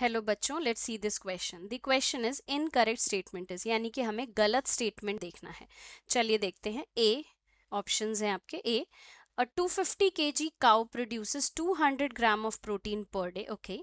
Hello बच्चों, let's see this question. The question is incorrect statement is, यानी कि हमें गलत स्टेटमेंट देखना है। चलिए देखते हैं। ए ऑप्शंस हैं आपके। ए, a 250 kg cow produces 200 gram of protein per day. Okay.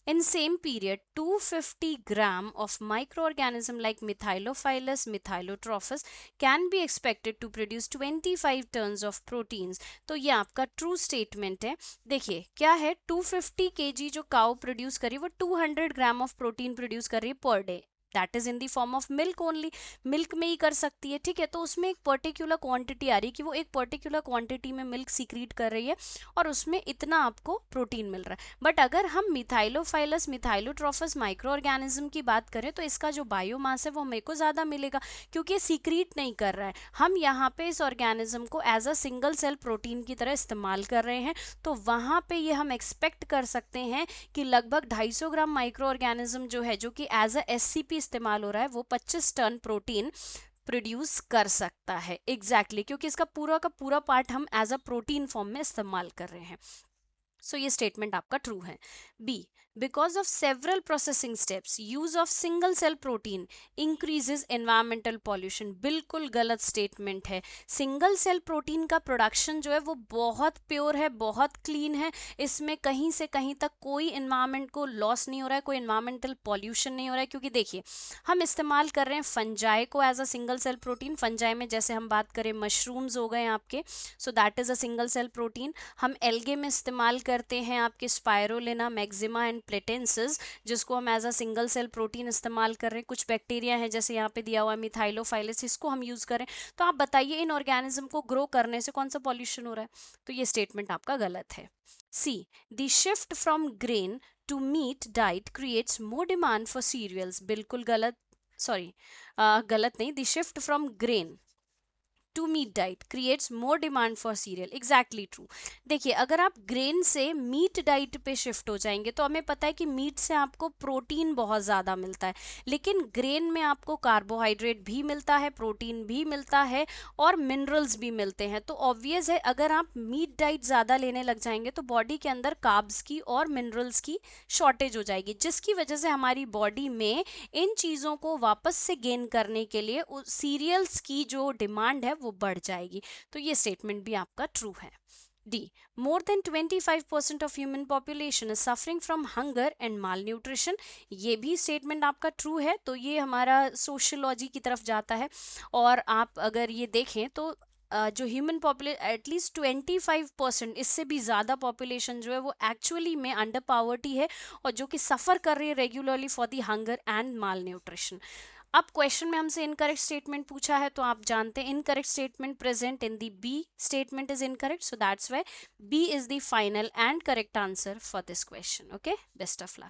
In same period, 250 gram of microorganism like Methylophilus methylotrophus can be expected to produce 25 tons of proteins. तो ये आपका ट्रू स्टेटमेंट है। देखिए क्या है, 250 kg जो काउ प्रोड्यूस करी वो 200 ग्राम ऑफ प्रोटीन प्रोड्यूस कर रही है per day. That is in the form of milk only, milk में ही कर सकती है। ठीक है, तो उसमें एक पर्टिकुलर क्वांटिटी आ रही है कि वो एक पर्टिकुलर क्वांटिटी में मिल्क सीक्रीट कर रही है और उसमें इतना आपको प्रोटीन मिल रहा है। बट अगर हम मिथाइलोफाइलस मिथाइलोट्रोफस माइक्रो ऑर्गेनिज्म की बात करें तो इसका जो बायोमास है वो मेरे को ज़्यादा मिलेगा, क्योंकि ये सीक्रीट नहीं कर रहा है। हम यहाँ पे इस ऑर्गेनिज्म को as a single cell protein की तरह इस्तेमाल कर रहे हैं, तो वहाँ पे ये हम एक्सपेक्ट कर सकते हैं कि लगभग 250 ग्राम माइक्रो ऑर्गेनिज्म जो है, जो कि एज अ एससीपी इस्तेमाल हो रहा है, वो 25 टन प्रोटीन प्रोड्यूस कर सकता है। एग्जैक्टली क्योंकि इसका पूरा का पूरा पार्ट हम एज अ प्रोटीन फॉर्म में इस्तेमाल कर रहे हैं। सो ये स्टेटमेंट आपका ट्रू है। B, because of several processing steps use of single cell protein increases environmental pollution. बिल्कुल गलत स्टेटमेंट है। सिंगल सेल प्रोटीन का प्रोडक्शन जो है वो बहुत प्योर है, बहुत क्लीन है। इसमें कहीं से कहीं तक कोई एनवायरमेंट को लॉस नहीं हो रहा है, कोई एनवायरमेंटल पॉल्यूशन नहीं हो रहा है। क्योंकि देखिए हम इस्तेमाल कर रहे हैं फंजाई को as a single cell protein. Fungi में जैसे हम बात करें मशरूम्स हो गए आपके, so that is a single cell protein. हम एल्गे में इस्तेमाल करते हैं आपके स्पायरोलिना मैक्सिमा एंड प्लेटेंसिस, जिसको हम as a single cell protein इस्तेमाल कर रहे हैं। कुछ बैक्टीरिया है जैसे यहाँ पे दिया हुआ है मिथाइलोफाइलस, इसको हम यूज करें। तो आप बताइए इन ऑर्गेनिज्म को ग्रो करने से कौन सा पॉल्यूशन हो रहा है? तो ये स्टेटमेंट आपका गलत है। C, the shift from grain to meat diet creates more demand for cereals. बिल्कुल गलत। सॉरी, गलत नहीं, the shift from grain to meat diet creates more demand for cereal. Exactly true. देखिए अगर आप ग्रेन से मीट डाइट पे shift हो जाएंगे तो हमें पता है कि मीट से आपको प्रोटीन बहुत ज़्यादा मिलता है, लेकिन ग्रेन में आपको कार्बोहाइड्रेट भी मिलता है, प्रोटीन भी मिलता है और मिनरल्स भी मिलते हैं। तो ऑब्वियस है अगर आप मीट डाइट ज़्यादा लेने लग जाएंगे तो बॉडी के अंदर कार्ब्स की और मिनरल्स की शॉर्टेज हो जाएगी, जिसकी वजह से हमारी बॉडी में इन चीज़ों को वापस से गेन करने के लिए सीरियल्स की जो डिमांड है वो बढ़ जाएगी। तो ये स्टेटमेंट भी आपका ट्रू है। D, more than 25% of human population is suffering from hunger and malnutrition। ये भी स्टेटमेंट आपका ट्रू है। तो ये हमारा सोशियोलॉजी की तरफ जाता है। और आप अगर ये देखें तो जो ह्यूमन पॉपुलेशन एटलीस्ट 25%, इससे भी ज़्यादा पॉपुलेशन जो है वो एक्चुअली में अंडर पावर्टी है और जो कि सफ़र कर रही है regularly for the hunger and mall nutrition. अब क्वेश्चन में हमसे इनकरेक्ट स्टेटमेंट पूछा है, तो आप जानते हैं incorrect statement present in the B statement is incorrect, so that's why B is the final and correct answer for this question. Okay, best of luck.